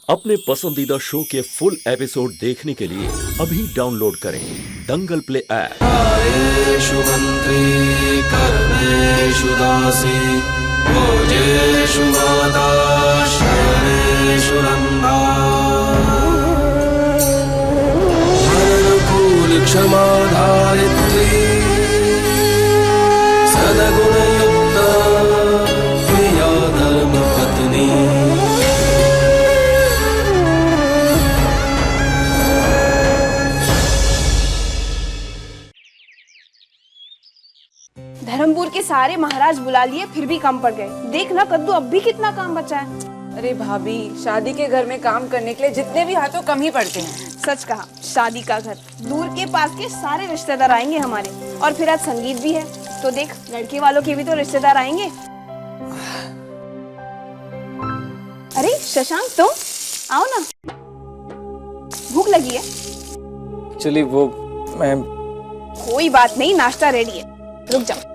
अपने पसंदीदा शो के फुल एपिसोड देखने के लिए अभी डाउनलोड करें दंगल प्ले ऐप। आयेषु मंत्री कर्मेषु दासी भोजेषु माता शयनेषु रंभा अनुकूल क्षमा धारित्री सद्गुणयुक्ता प्रिया धर्म पत्नी। धर्मपुर के सारे महाराज बुला लिए फिर भी कम पड़ गए। देख ना कद्दू, अब भी कितना काम बचा है। अरे भाभी, शादी के घर में काम करने के लिए जितने भी हाथों कम ही पड़ते हैं। सच कहा, शादी का घर, दूर के पास के सारे रिश्तेदार आएंगे हमारे। और फिर आज संगीत भी है, तो देख लड़के वालों के भी तो रिश्तेदार आएंगे। अरे शशांक, तुम आओ ना, भूख लगी है? चलिए वो मैं कोई बात नहीं, नाश्ता रेडी है, रुक जाओ।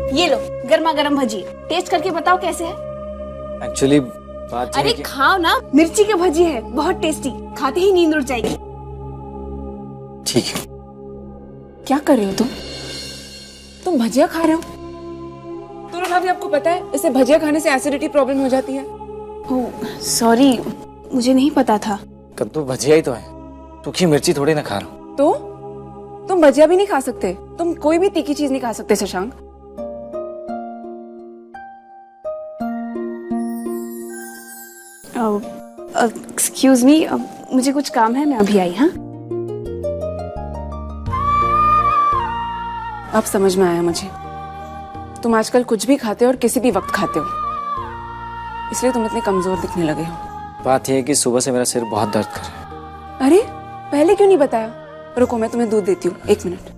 ये लो गर्मा गर्म भजी, टेस्ट करके बताओ कैसे है। एक्चुअली बात अरे खाओ ना, मिर्ची के भजी है, बहुत टेस्टी, खाते ही नींद उड़ जाएगी। ठीक है। क्या कर रहे हो तुम भजिया खा रहे हो? तो भाभी, आपको पता है इससे भजिया खाने से एसिडिटी प्रॉब्लम हो जाती है। ओह सॉरी, मुझे नहीं पता था। कद्दू भजिया ही तो है, सूखी मिर्ची थोड़ी ना खा रहा हूँ। तो तुम भजिया भी नहीं खा सकते? तुम कोई भी तीखी चीज नहीं खा सकते शशांक? एक्सक्यूज मी, मुझे कुछ काम है, मैं अभी आई। हाँ, अब समझ में आया मुझे, तुम आजकल कुछ भी खाते हो और किसी भी वक्त खाते हो, इसलिए तुम इतने कमजोर दिखने लगे हो। बात यह है कि सुबह से मेरा सिर बहुत दर्द कर रहा है। अरे पहले क्यों नहीं बताया? रुको, मैं तुम्हें दूध देती हूँ, 1 मिनट।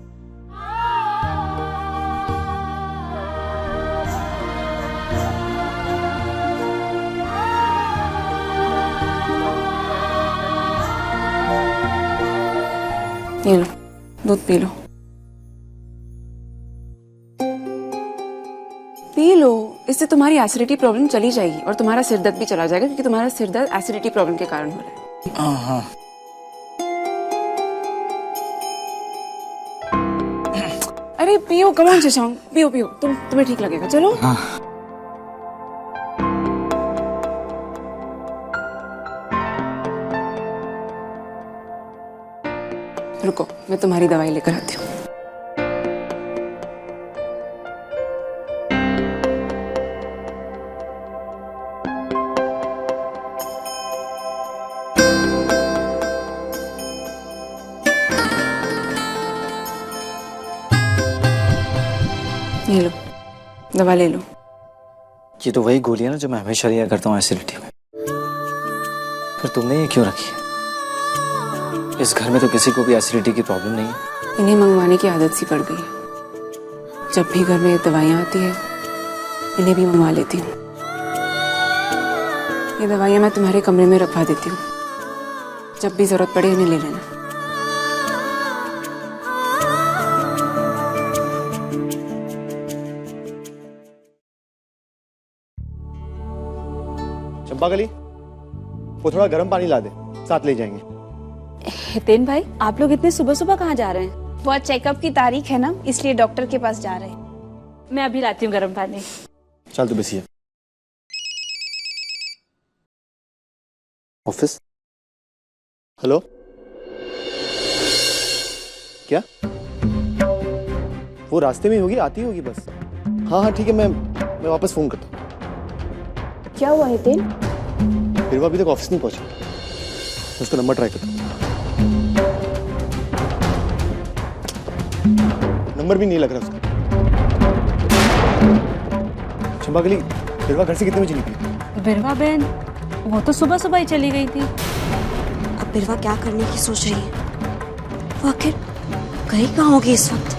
ये लो, दूध पी लो। पी लो, इससे तुम्हारी एसिडिटी प्रॉब्लम चली जाएगी और तुम्हारा सिर दर्द भी चला जाएगा, क्योंकि तुम्हारा सिर दर्द एसिडिटी प्रॉब्लम के कारण हो रहा है। हाँ। अरे पियो, कम ऑन शशांक, पियो पियो, तुम्हें ठीक लगेगा, चलो। हाँ। रुको, मैं तुम्हारी दवाई लेकर आती हूँ। ये लो, दवा ले लो। ये तो वही गोली है ना जो मैं हमेशा लिया करता हूँ एसिडिटी में। फिर तुमने ये क्यों रखी है? इस घर में तो किसी को भी एसिडिटी की प्रॉब्लम नहीं है। इन्हें मंगवाने की आदत सी पड़ गई है। जब भी घर में दवाइयाँ आती है, इन्हें भी मंगवा लेती हूँ। ये दवाइयाँ मैं तुम्हारे कमरे में रखवा देती हूँ, जब भी जरूरत पड़े इन्हें ले लेना। चंपाकली, वो थोड़ा गर्म पानी ला दे, साथ ले जाएंगे। हितेन भाई, आप लोग इतने सुबह सुबह कहाँ जा रहे हैं? वो चेकअप की तारीख है ना, इसलिए डॉक्टर के पास जा रहे हैं। मैं अभी लाती हूँ गर्म पानी। चल तू बेसिए। ऑफिस। हेलो, क्या? वो रास्ते में होगी, आती होगी बस। हाँ हाँ ठीक है, मैं वापस फोन करता हूँ। क्या हुआ हितेन? फिर वो अभी तक ऑफिस नहीं पहुंचा, उसका नंबर ट्राई करता हूँ। नंबर भी नहीं लग रहा उसका। चंपाकली, बिरवा घर से कितने बजे निकली? बिरवा बहन, वो तो सुबह सुबह ही चली गई थी। अब बिरवा क्या करने की सोच रही है? वो आखिर गई कहाँ होगी इस वक्त?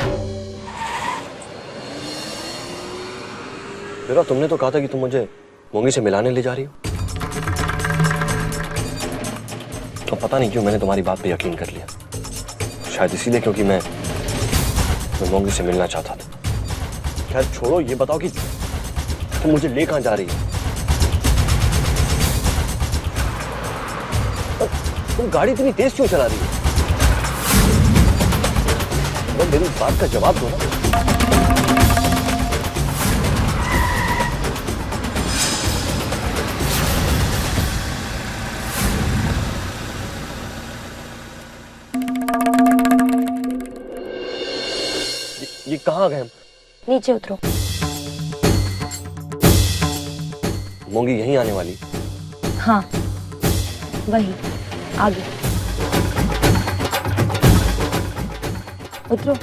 बिरवा, तुमने तो कहा था कि तुम मुझे मोंगी से मिलाने ले जा रही हो। तो पता नहीं क्यों मैंने तुम्हारी बात पे यकीन कर लिया। शायद इसीलिए क्योंकि मैं मोंगी से मिलना चाहता था। खैर छोड़ो, ये बताओ कि तुम मुझे ले कहाँ जा रही हो? तुम गाड़ी इतनी तेज क्यों चला रही हो? मेरी इस बात का जवाब दो ना। ये कहाँ गए हम? नीचे उतरो। मोंगी यहीं आने वाली? हाँ वही आगे उतरो।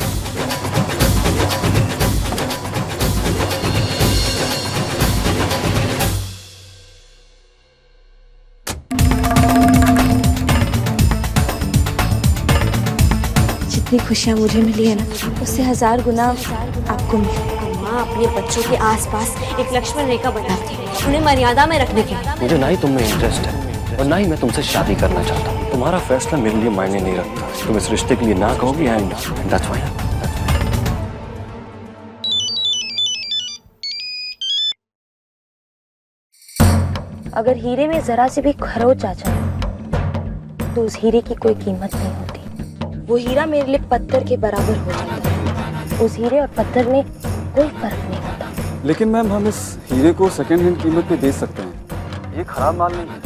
जितनी खुशियाँ मुझे मिली है ना, उससे 1000 गुना आपको मिली। माँ अपने बच्चों के आसपास एक लक्ष्मण रेखा बनाती है, उन्हें मर्यादा में रखने के लिए। मुझे ना ही तुम में इंटरेस्ट है और ना ही मैं तुमसे शादी करना चाहता हूँ। तुम्हारा फैसला मेरे लिए मायने नहीं रखता। तुम इस रिश्ते के लिए ना कहोगी एंड दैट्स व्हाई। अगर हीरे में जरा से भी खरोच आ जाए तो उस हीरे की कोई कीमत नहीं होती। वो हीरा मेरे लिए पत्थर के बराबर हो जाता है। उस हीरे और पत्थर में कोई फर्क नहीं होता। लेकिन मैम हम इस हीरे को सेकंड हैंड कीमत पे बेच सकते हैं। ये खराब माल नहीं है,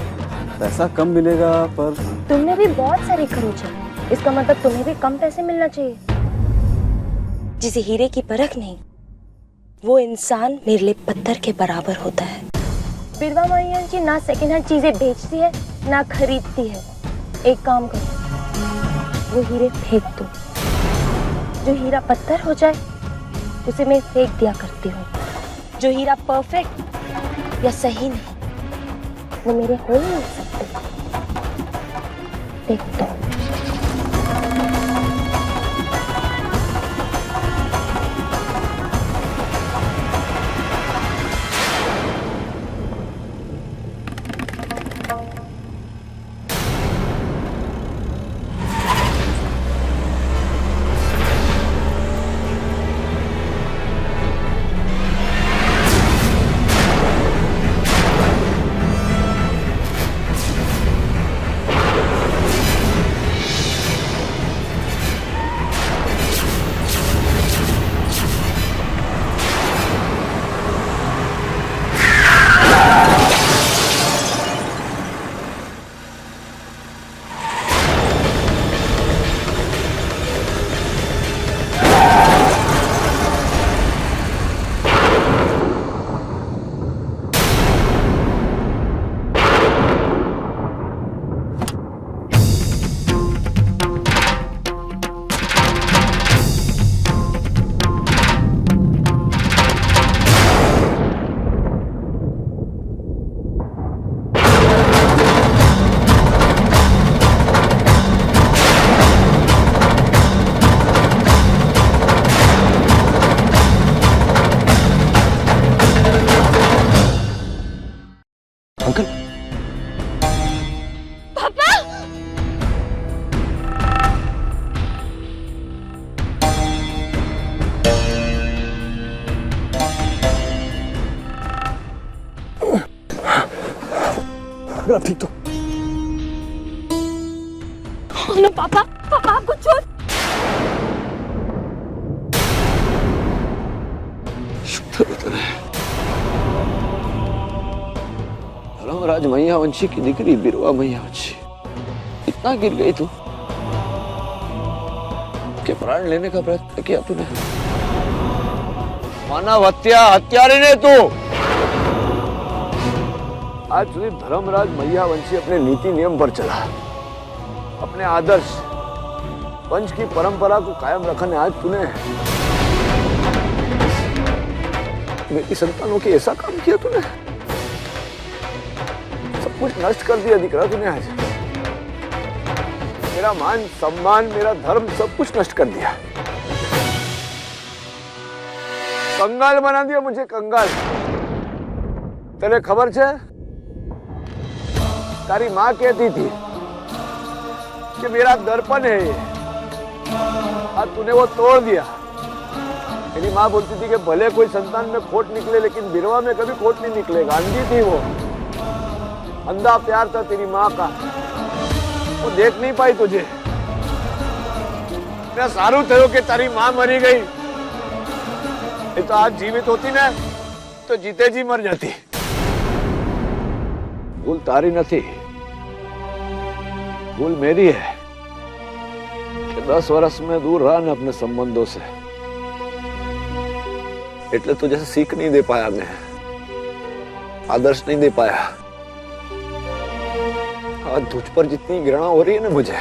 पैसा कम मिलेगा पर। तुमने भी बहुत सारे खरोच है, इसका मतलब तुम्हें भी कम पैसे मिलना चाहिए। जिसे हीरे की परख नहीं, वो इंसान मेरे लिए पत्थर के बराबर होता है। बिरवा मैया जी ना सेकंड हैंड चीजें बेचती है ना खरीदती है। एक काम करो, वो हीरे फेंक दो। जो हीरा पत्थर हो जाए उसे मैं फेंक दिया करती हूँ। जो हीरा परफेक्ट या सही नहीं, वो मेरे हो ही नहीं सकते। फेंक दो। अंकल, पापा! आप ठीक तो? नो पापा, पापा आपको चोट। राज मैया वंशी की दिकरी बिरवा मैया वंशी, इतना गिर गई तू कि प्राण लेने का प्रयत्न किया तूने। मानव हत्या हत्यारे ने तू। आज સુધી धर्मराज मैया वंशी अपने नीति नियम पर चला, अपने आदर्श वंश की परंपरा को कायम रखने आज तूने मेरी संतानों के ऐसा काम किया। तूने सब कुछ नष्ट कर दिया दिख रहा तूने आज। मेरा मान सम्मान मेरा धर्म सब कुछ नष्ट कर दिया। कंगाल बना दिया मुझे, कंगाल। तेरे खबर है, तारी माँ कहती थी कि मेरा दर्पण है ये, आज तूने वो तोड़ दिया। मेरी माँ बोलती थी कि भले कोई संतान में खोट निकले लेकिन बिरवा में कभी खोट नहीं निकलेगा। अंधी थी वो, अंधा प्यार था तेरी माँ का। वो देख नहीं पाई तुझे। मैं सारू थयो कि तारी मां मरी गई। ये तो आज जीवित होती ना तो जीते जी मर जाती। भूल तारी नहीं, भूल मेरी है कि 10 वर्ष में दूर रहा ना अपने संबंधों से, એટલે तुझे सीख नहीं दे पाया, मैं आदर्श नहीं दे पाया। आज तुझ पर जितनी घृणा हो रही है ना मुझे,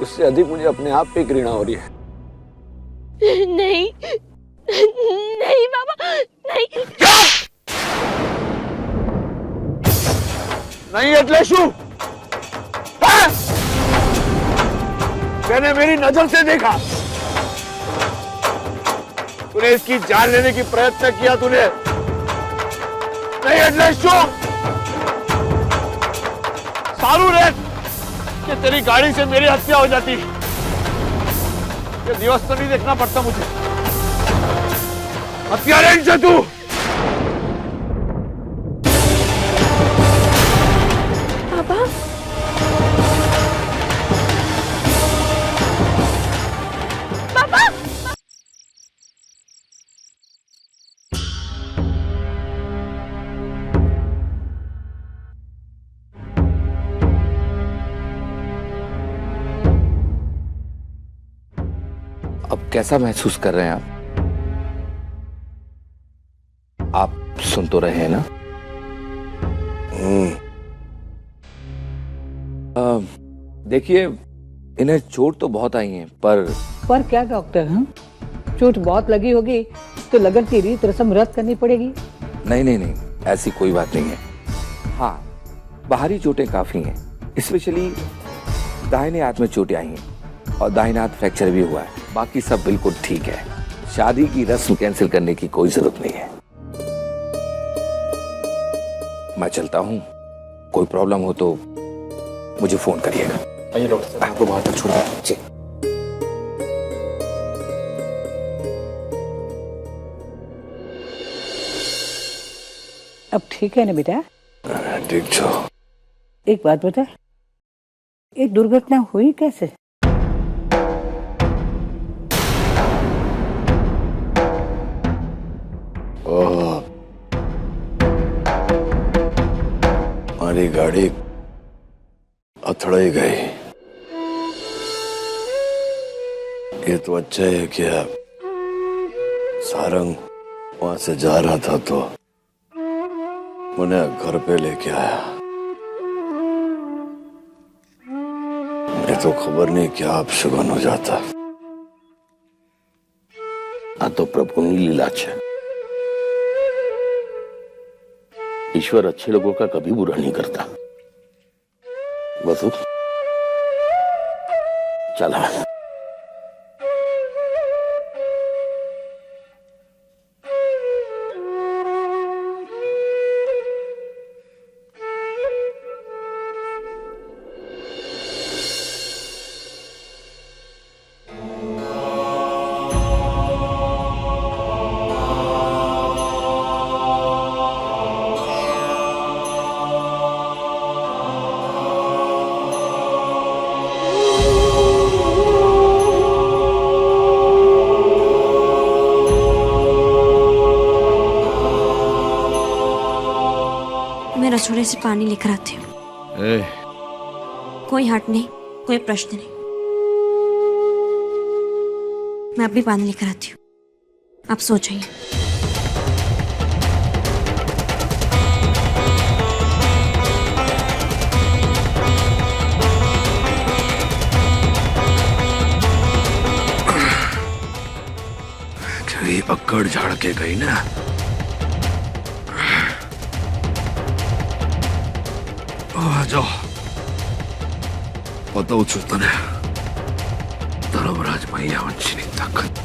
उससे अधिक मुझे अपने आप पे घृणा हो रही है। नहीं नहीं बाबा नहीं। नहीं એટલે શું? मैंने मेरी नजर से देखा, तूने इसकी जान लेने की प्रयत्न किया तूने। नहीं એટલે શું? सारू रे कि तेरी गाड़ी से मेरी हत्या हो जाती। ये दिवस तो नहीं देखना पड़ता मुझे। हत्यारे से तू। पापा पापा अब कैसा महसूस कर रहे हैं आप सुन तो रहे हैं ना? देखिए, इन्हें चोट तो बहुत आई है, पर क्या डॉक्टर? हम चोट बहुत लगी होगी तो लगन की रीत रस्म रद्द करनी पड़ेगी। नहीं नहीं नहीं, ऐसी कोई बात नहीं है। हाँ, बाहरी चोटें काफी हैं, स्पेशली दाहिने हाथ में चोटें आई हैं और दाहिना हाथ फ्रैक्चर भी हुआ है। बाकी सब बिल्कुल ठीक है। शादी की रस्म कैंसिल करने की कोई जरूरत नहीं है। मैं चलता हूँ, कोई प्रॉब्लम हो तो मुझे फोन करिएगा। आइए डॉक्टर साहब, आपको बाहर तक छोड़ दें। जी। अब ठीक है ना बेटा? ठीक छो। एक बात बता, एक दुर्घटना हुई कैसे? हमारी गाड़ी अथड़ाई गई। ये तो अच्छा है कि सारंग वहां से जा रहा था तो उन्हें घर पे लेके आया। मैं तो खबर नहीं क्या आप शुगन हो जाता। आ तो प्रभुनी लीला है। ईश्वर अच्छे लोगों का कभी बुरा नहीं करता। वसु चला। मैं रसोड़े से पानी लेकर आती हूँ। कोई हट नहीं, कोई प्रश्न नहीं। मैं अभी पानी लेकर आती हूँ, आप सो जाइए। ये अक्कड़ झाड़ के गई ना, जाओ बताओ छू तने धर्मराज मैयावंशी ताकत।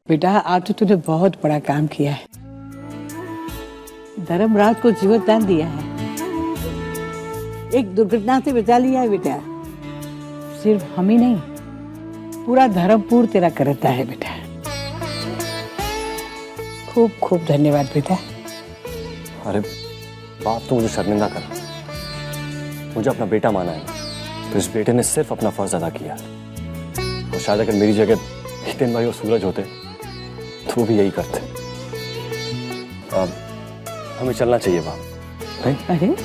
बेटा, आज तो तूने बहुत बड़ा काम किया है। धर्मराज को जीवन दान दिया है, एक दुर्घटना से बचा लिया है बेटा। सिर्फ हम ही नहीं, पूरा धर्मपुर तेरा करता है बेटा। खूब खूब धन्यवाद बेटा। अरे बाप तो मुझे शर्मिंदा कर, मुझे अपना बेटा माना है, तो इस बेटे ने सिर्फ अपना फर्ज अदा किया। और शायद अगर मेरी जगह हितेन भाई और सूरज होते तो वो भी यही करते। अब हमें चलना चाहिए बाप। अरे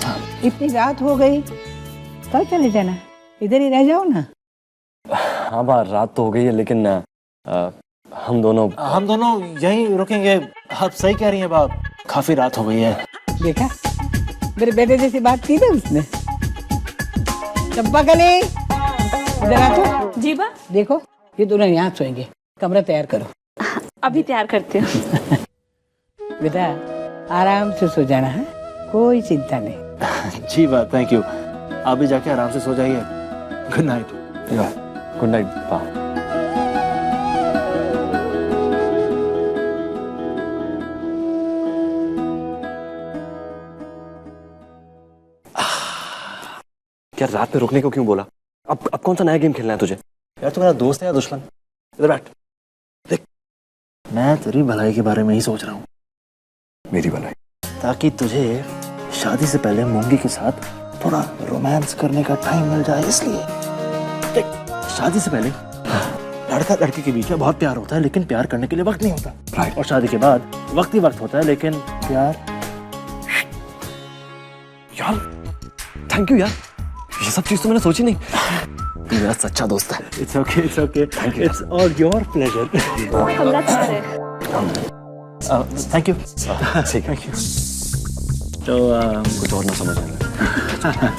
इतनी रात हो गई, कल चले जाना, इधर ही रह जाओ ना। हाँ बा, रात तो हो गई है, लेकिन हम दोनों यहीं रुकेंगे। आप सही कह रही हैं बाप, काफी रात हो गई है। देखा, मेरे बेटे जैसी बात की थी उसने। चंपा कली, इधर आ तो। जी बा। देखो, ये दोनों यहाँ सोएंगे, कमरा तैयार करो। अभी तैयार करती हूँ। बेटा आराम से सो जाना है, कोई चिंता नहीं। जी बात, थैंक यू। आप भी जाके आराम से सो जाइए। Good night. गुड नाइट बाप। क्या रात में रुकने को क्यों बोला? अब कौन सा नया गेम खेलना है तुझे? यार तू मेरा दोस्त है या दुश्मन? इधर बैठ। देख, मैं तेरी भलाई के बारे में ही सोच रहा हूँ। मेरी भलाई? ताकि तुझे शादी से पहले मूंगी के साथ थोड़ा रोमांस करने का टाइम मिल जाए, इसलिए। देख, शादी से पहले लड़का लड़की के बीच में बहुत प्यार होता है, लेकिन प्यार करने के लिए वक्त नहीं होता। और शादी के बाद वक्त ही वक्त होता है, लेकिन प्यार। यार थैंक यू यार, ये सब चीज तो मैंने सोची नहीं। तू मेरा सच्चा दोस्त है। It's okay, it's okay, it's all your pleasure. Thank you. Thank you. तो कुछ और ना समझ आ रहा है।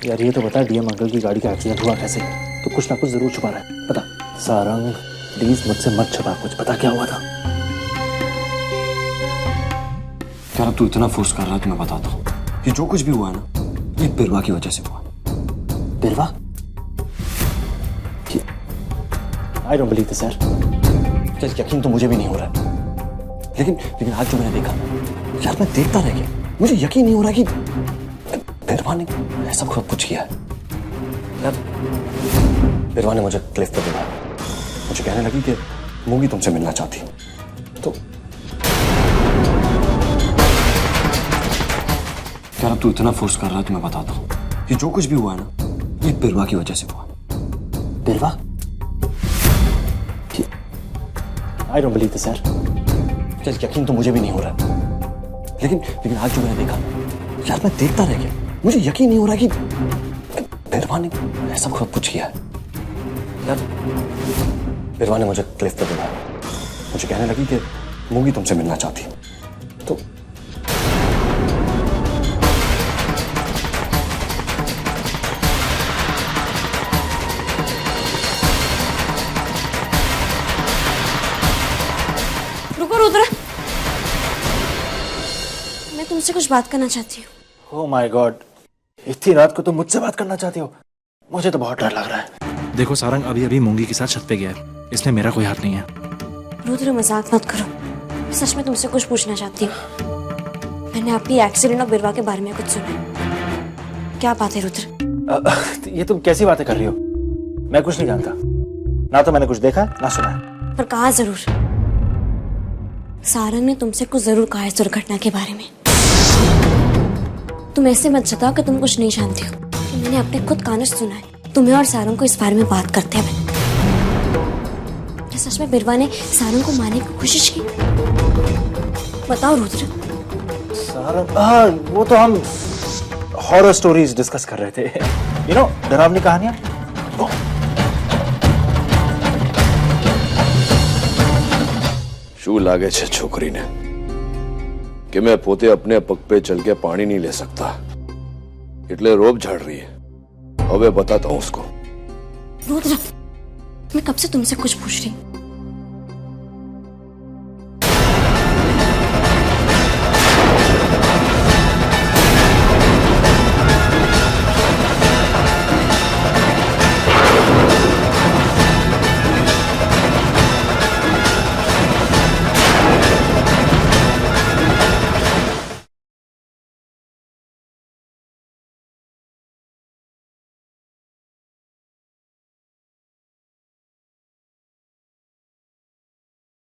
यार ये तो बता, डीएम अंकल की गाड़ी का एक्सीडेंट हुआ कैसे? तो कुछ ना कुछ जरूर छुपा रहा है, पता। सारंग प्लीज मुझसे मत छुपा कुछ, पता क्या हुआ था? यार अब तू इतना फोर्स कर रहा है तो मैं बताता हूँ। ये जो कुछ भी हुआ है ना, ये बिरवा की वजह से हुआ। बिरवा? आई डोंट बिलीव दिस यार। यकीन तो मुझे भी नहीं हो रहा, लेकिन आज जो मैंने देखा यार, मैं देखता रह गया। मुझे यकीन नहीं हो रहा कि बिरवा ने ऐसा सब कुछ किया है। यार बिरवा ने मुझे क्लिफ पे बुलाया, मुझे कहने लगी कि मूंगी तुमसे मिलना चाहती। तो यार अब तू इतना फोर्स कर रहा है तो मैं बताता हूँ। ये जो कुछ भी हुआ है ना, ये बिरवा की वजह से हुआ। बिरवा? आई डोंट बिलीव दिस यार। यकीन तो मुझे भी नहीं हो रहा, लेकिन आज जो मैंने देखा यार, मैं देखता रह गया। मुझे यकीन नहीं हो रहा कि बिरवा ने ऐसा सब कुछ किया है। यार बिरवा ने मुझे क्लिफ पे बुलाया, मुझे कहने लगी कि मूंगी तुमसे मिलना चाहती। तो रुको रुद्र, मैं तुमसे कुछ बात करना चाहती हूँ। ओह माय गॉड, इतनी रात को तुम मुझसे बात करना चाहती हो? मुझे तो बहुत डर लग रहा है। देखो सारंग अभी अभी मूंगी के साथ छत पे गया है, इसमें मेरा कोई हाथ नहीं है। रुद्र मजाक मत करो, मैं सच में तुमसे कुछ पूछना चाहती हूँ। मैंने आपकी एक्सीडेंट और बिरवा के बारे में कुछ सुना। क्या बात है रुद्र? ये तुम कैसी बातें कर रही हो? मैं कुछ नहीं जानता, ना तो मैंने कुछ देखा ना सुना। पर कहा जरूर, सारंग ने तुमसे कुछ जरूर कहा है दुर्घटना के बारे में। तुम ऐसे मत बताओ कि तुम कुछ नहीं जानती हो। मैंने अपने खुद कानों से सुना है तुम्हें और सारंग को इस बारे में बात करते हुए। क्या सच में बिरवा ने सारंग को मारने की कोशिश की? बताओ रुद्र। सारंग? हाँ, वो तो हम हॉरर स्टोरीज डिस्कस कर रहे थे, यू नो, डरावनी कहानियां। શું લાગે છે છોકરીને કે मैं પોતે अपने पग पे चल के पानी नहीं ले सकता, એટલે रोब झाड़ रही है। હવે बताता हूँ उसको। रुद्र, मैं कब से तुमसे कुछ पूछ रही हूँ,